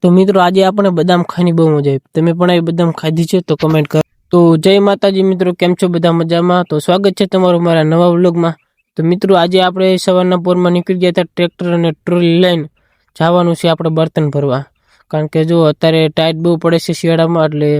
તો મિત્રો આજે આપણે બદામ ખાવાની બહુ મજા આવી. તમે પણ આ બદામ ખાધી છે તો કમેન્ટ કરો. તો જય માતાજી મિત્રો, કેમ છો બધા મજામાં? તો સ્વાગત છે તમારું મારા નવા વ્લોગમાં. તો મિત્રો આજે આપણે સવારના પોરમાં નીકળી ગયા હતા ટ્રેક્ટર અને ટ્રોલી લઈને જવાનું છે આપણે બર્તન ભરવા. કારણ કે જો અત્યારે ટાઈટ બહુ પડે છે શિયાળામાં, એટલે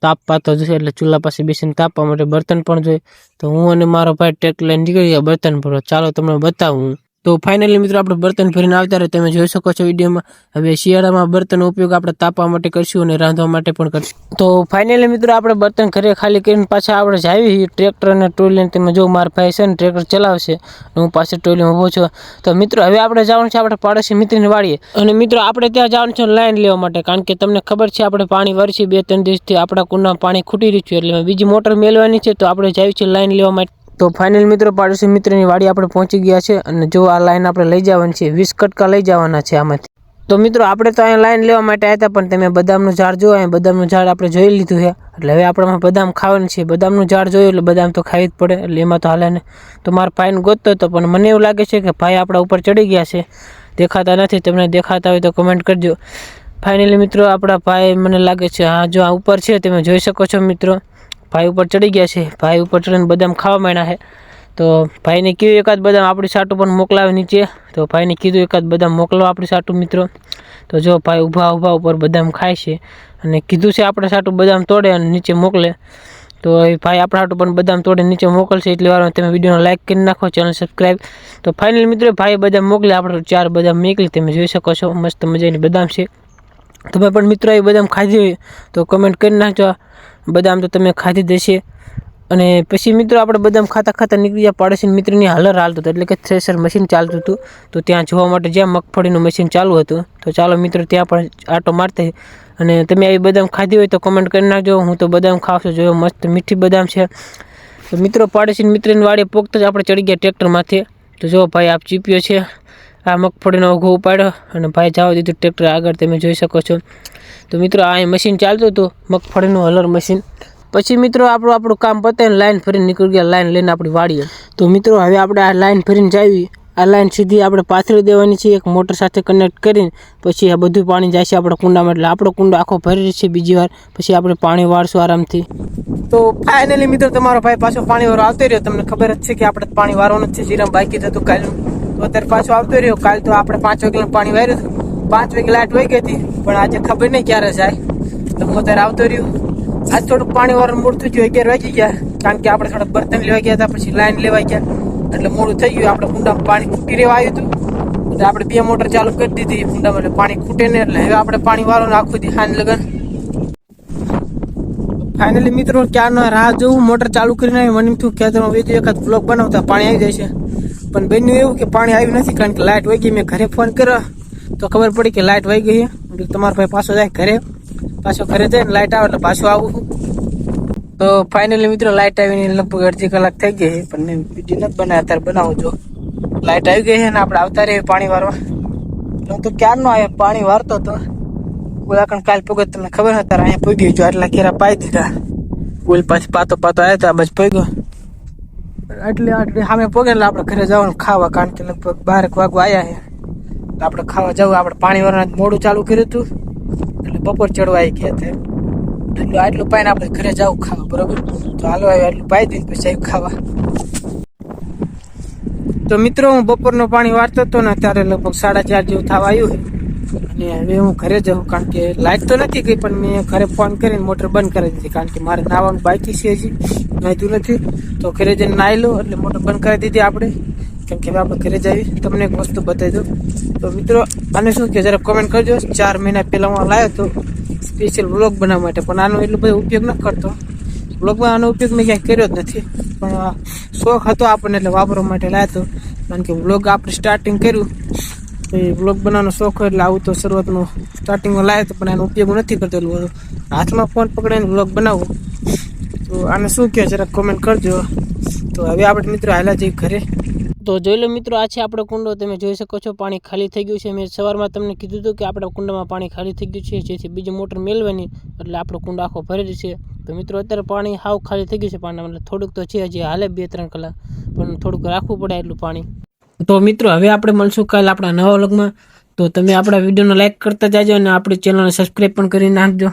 તાપ પાતો જશે, એટલે ચૂલા પાસે બેસીને તાપવા માટે બર્તન પણ જોઈએ. તો હું અને મારો ભાઈ ટ્રેક્ટર લઈને નીકળી ગયા બર્તન ભરવા. ચાલો તમને બતાવું. તો ફાઇનલી મિત્રો આપણે બર્તન ભરીને આવતા રહે, તમે જોઈ શકો છો વિડીયોમાં. હવે શિયાળામાં બર્તનનો ઉપયોગ આપણે તાપવા માટે કરશું અને રાંધવા માટે પણ કરશું. તો ફાઇનલી મિત્રો આપણે બર્તન ઘરે ખાલી કરીને પાછા આપણે જાવી ટ્રેક્ટર અને ટ્રોલી. તમે જો મારા ભાઈ છે ને ટ્રેક્ટર ચલાવશે, હું પાસે ટ્રોલીમાં ઊભો છું. તો મિત્રો હવે આપણે જવાનું છે આપણે પાડોશી મિત્રની વાડીએ. અને મિત્રો આપણે ત્યાં જવાનું છે લાઈન લેવા માટે, કારણ કે તમને ખબર છે આપણે પાણી વરસી 2-3 દિવસથી આપણા કુંડામાં પાણી ખૂટી રહ્યું છે, એટલે બીજી મોટર મેળવાની છે. તો આપણે જાવી છે લાઈન લેવા માટે. તો ફાઇનલ મિત્રો પાડોશી મિત્રની વાડી આપણે પહોંચી ગયા છે. અને જો આ લાઈન આપણે લઈ જવાની છે, 20 કટકા લઈ જવાના છે આમાંથી. તો મિત્રો આપણે તો અહીંયા લાઈન લેવા માટે આવ્યા હતા, પણ તમે બદામનું ઝાડ જો, અહીંયા બદામનું ઝાડ આપણે જોઈ લીધું છે, એટલે હવે આપણે બદામ ખાવાનું છે. બદામનું ઝાડ જોયું એટલે બદામ તો ખાવી જ પડે, એટલે એમાં તો હાલે ને. તો મારા ભાઈને ગોતતો હતો, પણ મને એવું લાગે છે કે ભાઈ આપણા ઉપર ચડી ગયા છે, દેખાતા નથી. તમને દેખાતા હોય તો કમેન્ટ કરજો. ફાઇનલી મિત્રો આપણા ભાઈ મને લાગે છે, હા જો આ ઉપર છે, તમે જોઈ શકો છો મિત્રો. ભાઈ ઉપર ચડી ગયા છે, ભાઈ ઉપર ચડીને બદામ ખાવા માંડ્યા છે. તો ભાઈને કીધું એકાદ બદામ આપણી સાટું પણ મોકલાવે નીચે. તો ભાઈને કીધું એકાદ બદામ મોકલો આપણી સાટું મિત્રો. તો જો ભાઈ ઊભા ઉપર બદામ ખાય છે, અને કીધું છે આપણે સાટું બદામ તોડે અને નીચે મોકલે. તો એ ભાઈ આપણા સાટું પણ બદામ તોડે નીચે મોકલશે, એટલી વારમાં તમે વિડીયોને લાઈક કરી નાખો, ચેનલ સબસ્ક્રાઈબ. તો ફાઇનલ મિત્રો ભાઈ બદામ મોકલે, આપણે 4 બદામ મોકલી, તમે જોઈ શકો છો મસ્ત મજાની બદામ છે. તમે પણ મિત્રો એ બદામ ખાધી હોય તો કમેન્ટ કરી નાખજો. બદામ તો તમે ખાધી દેશે. અને પછી મિત્રો આપણે બદામ ખાતા નીકળી ગયા પાડોશી મિત્રની હલર હાલતું હતું, એટલે કે થ્રેશર મશીન ચાલતું હતું. તો ત્યાં જોવા માટે જ્યાં મગફળીનું મશીન ચાલુ હતું, તો ચાલો મિત્રો ત્યાં પણ આટો મારતા. અને તમે આવી બદામ ખાધી હોય તો કમેન્ટ કરી નાખજો. હું તો બદામ ખાવ છું, જોયો મસ્ત મીઠી બદામ છે. તો મિત્રો પાડોશી મિત્રની વાડીએ પોગતા જ આપણે ચડી ગયા ટ્રેક્ટરમાંથી. તો જો ભાઈ આપ ચીપ્યો છે, આ મગફળીનો ઓઘો ઉપાડ્યો અને ભાઈ જવા દીધું ટ્રેક્ટર આગળ, તમે જોઈ શકો છો. તો મિત્રો આ મશીન ચાલતું હતું, મગફળીનું હલર મશીન. પછી મિત્રો આપણું કામ પતાવીને લાઈન ફરીને નીકળી ગયા, લાઈન લઈને આપણી વાડીએ. તો મિત્રો હવે આપણે આ લાઈન ફરીને જાવી. આ લાઈન સીધી આપણે પાથરી દેવાની છે, એક મોટર સાથે કનેક્ટ કરીને. પછી આ બધું પાણી જાય છે આપણા કુંડામાં, એટલે આપણો કુંડો આખો ભરી છે બીજી વાર. પછી આપણે પાણી વાળશું આરામથી. તો ફાઇનલી મિત્રો તમારો ભાઈ પાછો પાણી વાળો આવતો રહ્યો. તમને ખબર જ છે કે આપણે પાણી વાળવાનું જ છે, જીરામ બાકી થતું કાલનું. તો અત્યારે પાછો આવતો રહ્યો. કાલ તો આપણે 5 વાગ્યાનું પાણી વાર્યું હતું, 5 વાગે લાઈટ વહી ગઈ હતી, પણ આજે ખબર નહીં ક્યારે જાય. તો હું અત્યારે આવતો રહ્યો. આજ થોડુંક પાણી વાળું મોડું થઈ ગયું, 11 વાગી ગયા, કારણ કે આપણે થોડા બર્તન લેવા ગયા હતા, પછી લાઈન લેવા ગયા, એટલે મોડું થઈ ગયું. આપણે કુંડામાં પાણી ખૂટી રહેવા આવ્યું હતું, એટલે આપણે 2 મોટર ચાલુ કરી દીધી કુંડામાં, એટલે પાણી ખૂટે ને. એટલે હવે આપણે પાણી વાળવાનું આખું દી હાન લગન. ફાઇનલી મિત્રો ક્યારનો રાહ જોવું, મોટર ચાલુ કરીને આવી. મને થયું ખેતરમાં બીજું એકાદ બ્લોક બનાવતા પાણી આવી જાય છે, પણ બન્યું એવું કે પાણી આવ્યું નથી, કારણ કે લાઇટ વહી ગઈ. મેં ઘરે ફોન કર્યો તો ખબર પડી કે લાઇટ વહી ગઈ. તમારો ભાઈ પાછો જાય ઘરે, પાછો ઘરે જાય ને લાઇટ આવે એટલે પાછું આવું. તો ફાઇનલી મિત્રો લાઇટ આવીને લગભગ અડધી કલાક થઈ ગઈ છે, પણ મેં વિડીયો નથી બનાવ્યા, અત્યારે બનાવું જો. લાઇટ આવી ગઈ છે ને આપણે આવતા રહીએ પાણી વારવા. હું તો ક્યારનો આવ્યો પાણી વારતો હતો. બોલાકણ કાલ પગો તમને ખબર હતા, અહીંયા પગી ગયો, આટલા કેરા પાઈ દીધા. બોલ પાછી પાતો આવ્યા હતા, બસ પગ્યો. આટલી સામે પગે એટલે આપણે ઘરે જવાનું ખાવા, કારણ કે લગભગ 12 વાગવા આવ્યા છે. આપણે ખાવા જવું. આપણે પાણી વાળવાનું મોડું ચાલુ કર્યું હતું, એટલે બપોર ચડવા આવી ગયા હતા. એટલે આટલું પાઈને આપણે ઘરે જવું ખાવા, બરોબર? તો હાલો આવ્યું આટલું પાઈ દઈને પછી ખાવા. તો મિત્રો હું બપોરનું પાણી વારતો હતો ને, ત્યારે લગભગ 4:30 જેવું થવા આવ્યું. અને હવે હું ઘરે જાઉં, કારણ કે લાઇટ તો નથી ગઈ, પણ મેં ઘરે ફોન કરીને મોટર બંધ કરી દીધી, કારણ કે મારે નાવાનું બાકી છે, હજી નાહ્યું નથી. તો ઘરે જઈને નાહી લો, એટલે મોટર બંધ કરી દીધી આપણે, કેમ કે હવે આપણે ઘરે જઈએ. તમને એક વસ્તુ બતાવી દઉં. તો મિત્રો આને શું કે જરા કોમેન્ટ કરજો. 4 મહિના પહેલાં હું લાવ્યો હતો સ્પેશિયલ વ્લોગ બનાવવા માટે, પણ આનો એટલો બધો ઉપયોગ ન કરતો. વ્લોગમાં આનો ઉપયોગ મેં ક્યાંય કર્યો જ નથી, પણ શોખ હતો આપણને, એટલે વાપરવા માટે લાવ્યો હતો. કારણ કે વ્લોગ આપણે સ્ટાર્ટિંગ કર્યું, એ વ્લોગ બનાવવાનો શોખ હોય, એટલે આવું તો શરૂઆતનું સ્ટાર્ટિંગમાં લાવ્યો હતો, પણ એનો ઉપયોગ નથી કરતો. એટલું બધું હાથમાં ફોન પકડીને વ્લોગ બનાવવો. તો આને શું કહે જરા કોમેન્ટ કરજો. તો હવે આપણે મિત્રો હાલા જઈએ ઘરે. તો જોઈ લો મિત્રો, આ છે આપણો કુંડો, તમે જોઈ શકો છો. પાણી ખાલી થઈ ગયું છે. મેં સવારમાં તમને કીધું હતું કે આપણા કુંડામાં પાણી ખાલી થઈ ગયું છે, જેથી બીજી મોટર મેળવાની, એટલે આપણો કુંડો આખો ભરેલો છે. તો મિત્રો અત્યારે પાણી હાવ ખાલી થઈ ગયું છે પાણી, એટલે થોડુંક તો છે, હજી હાલે 2-3 કલાક, પણ થોડુંક રાખવું પડે એટલું પાણી. તો મિત્રો હવે આપણે મળશું કાલે આપણા નવા વ્લોગમાં. તો તમે આપણા વિડીયોને લાઈક કરતા જાજો અને આપણી ચેનલને સબસ્ક્રાઈબ પણ કરી નાખજો.